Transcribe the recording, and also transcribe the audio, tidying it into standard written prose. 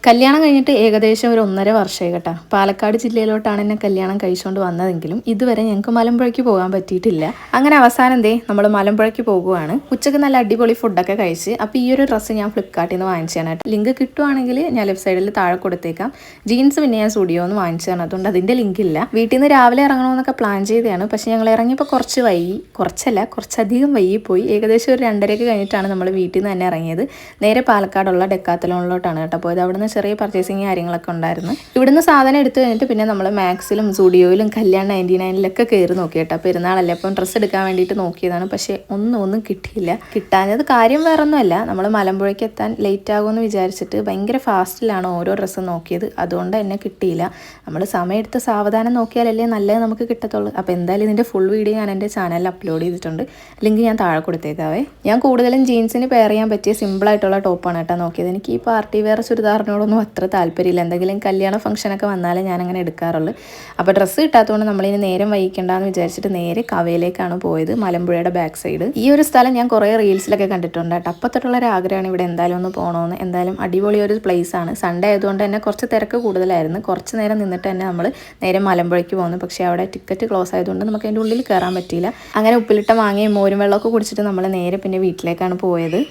കല്യാണം കഴിഞ്ഞിട്ട് ഏകദേശം ഒരു 1.5 വർഷമായി കേട്ടോ. പാലക്കാട് ജില്ലയിലോട്ടാണ് എന്നെ കല്യാണം കഴിച്ചുകൊണ്ട് വന്നതെങ്കിലും ഇതുവരെ ഞങ്ങൾക്ക് മലമ്പുഴയ്ക്ക് പോകാൻ പറ്റിയിട്ടില്ല. അങ്ങനെ അവസാനം നമ്മൾ മലമ്പുഴയ്ക്ക് പോകുവാണ്. ഉച്ചക്ക് നല്ല അടിപൊളി ഫുഡൊക്കെ കഴിച്ച്. അപ്പോൾ ഈ ഒരു ഡ്രസ്സ് ഞാൻ ഫ്ലിപ്കാർട്ടിൽ നിന്ന് വാങ്ങിച്ചതാണ് കേട്ടോ. ലിങ്ക് കിട്ടുവാണെങ്കിൽ ഞാൻ ലെഫ്റ്റ് സൈഡിൽ താഴെ കൊടുത്തേക്കാം. ജീൻസ് പിന്നെ ഞാൻ സ്റ്റുഡിയോന്ന് വാങ്ങിച്ചതാണ്, അതുകൊണ്ട് അതിൻ്റെ ലിങ്ക് ഇല്ല. വീട്ടിൽ നിന്ന് രാവിലെ ഇറങ്ങണമെന്നൊക്കെ പ്ലാൻ ചെയ്തതാണ്. പക്ഷേ ഞങ്ങൾ ഇറങ്ങിയപ്പോൾ കുറച്ച് വൈകി, കുറച്ചധികം വൈകിപ്പോയി. ഏകദേശം ഒരു 2:30 കഴിഞ്ഞിട്ടാണ് നമ്മൾ വീട്ടിൽ നിന്ന് തന്നെ ഇറങ്ങിയത്. നേരെ പാലക്കാടുള്ള ഡെക്കാത്തലോണിലോട്ടാണ് കേട്ടോ പോയത്. അവിടുന്ന് ചെറിയ പർച്ചേസിങ് കാര്യങ്ങളൊക്കെ ഉണ്ടായിരുന്നു. ഇവിടുന്ന് സാധനം എടുത്തു കഴിഞ്ഞിട്ട് പിന്നെ നമ്മൾ മാക്സിലും സ്റ്റുഡിയോയിലും കല്യാൺ 99-ലൊക്കെ കയറി നോക്കി കേട്ടോ. പെരുന്നാളല്ലേ, അപ്പം ഡ്രസ്സ് എടുക്കാൻ വേണ്ടിയിട്ട് നോക്കിയതാണ്. പക്ഷേ ഒന്നും കിട്ടിയില്ല. കിട്ടാഞ്ഞത് കാര്യം വേറൊന്നുമല്ല, നമ്മൾ മലമ്പുഴയ്ക്ക് എത്താൻ ലേറ്റ് ആകുമെന്ന് വിചാരിച്ചിട്ട് ഭയങ്കര ഫാസ്റ്റിലാണ് ഓരോ ഡ്രസ്സും നോക്കിയത്. അതുകൊണ്ട് എന്നെ കിട്ടിയില്ല. നമ്മൾ സമയമെടുത്ത് സാവധാനം നോക്കിയാലല്ലേ നല്ലത് നമുക്ക് കിട്ടത്തുള്ളൂ. അപ്പോൾ എന്തായാലും ഇതിൻ്റെ ഫുൾ വീഡിയോ ഞാൻ എൻ്റെ ചാനലിൽ അപ്ലോഡ് ചെയ്തിട്ടുണ്ട്. ലിങ്ക് ഞാൻ താഴെ കൊടുത്തേക്കാവേ. ഞാൻ കൂടുതലും ജീൻസിന് പെയർ ചെയ്യാൻ പറ്റിയ സിമ്പിളായിട്ടുള്ള ടോപ്പാണ് കേട്ടോ നോക്കിയത്. എനിക്ക് ഈ പാർട്ടി വെയർ ചുരിദാറിനോടൊന്നും അത്ര താല്പര്യമില്ല. എന്തെങ്കിലും കല്യാണ ഫംഗ്ഷനൊക്കെ വന്നാലേ ഞാനങ്ങനെ എടുക്കാറുള്ളൂ. അപ്പോൾ ഡ്രസ്സ് കിട്ടാത്തതുകൊണ്ട് നമ്മളിനി നേരം വൈകിക്കണ്ടെന്ന് വിചാരിച്ചിട്ട് നേരെ കവയിലേക്കാണ് പോയത്, മലമ്പുഴയുടെ ബാക്ക് സൈഡ്. ഈ ഒരു സ്ഥലം ഞാൻ കുറേ റീൽസിലൊക്കെ കണ്ടിട്ടുണ്ട് കേട്ടോ. അപ്പോൾ തൊട്ടുള്ള ഒരു ആഗ്രഹമാണ് ഇവിടെ എന്തായാലും ഒന്ന് പോകണമെന്ന്. എന്തായാലും അടിപൊളി ഒരു പ്ലേസ് ആണ്. സൺഡേ ആയതുകൊണ്ട് തന്നെ കുറച്ച് തിരക്ക് കൂടുതലായിരുന്നു. കുറച്ച് നേരം നിന്നിട്ട് തന്നെ നമ്മൾ നേരെ മലമ്പുഴയ്ക്ക് പോകുന്നു. പക്ഷേ അവിടെ ടിക്കറ്റ് ക്ലോസ് ആയതുകൊണ്ട് നമുക്ക് അതിൻ്റെ ഉള്ളിൽ കയറാൻ പറ്റിയില്ല. അങ്ങനെ ഉപ്പിലിട്ട മാങ്ങയും മോരും വെള്ളമൊക്കെ കുടിച്ചിട്ട് നമ്മൾ നേരെ പിന്നെ വീട്ടിലേക്കാണ് പോയത്.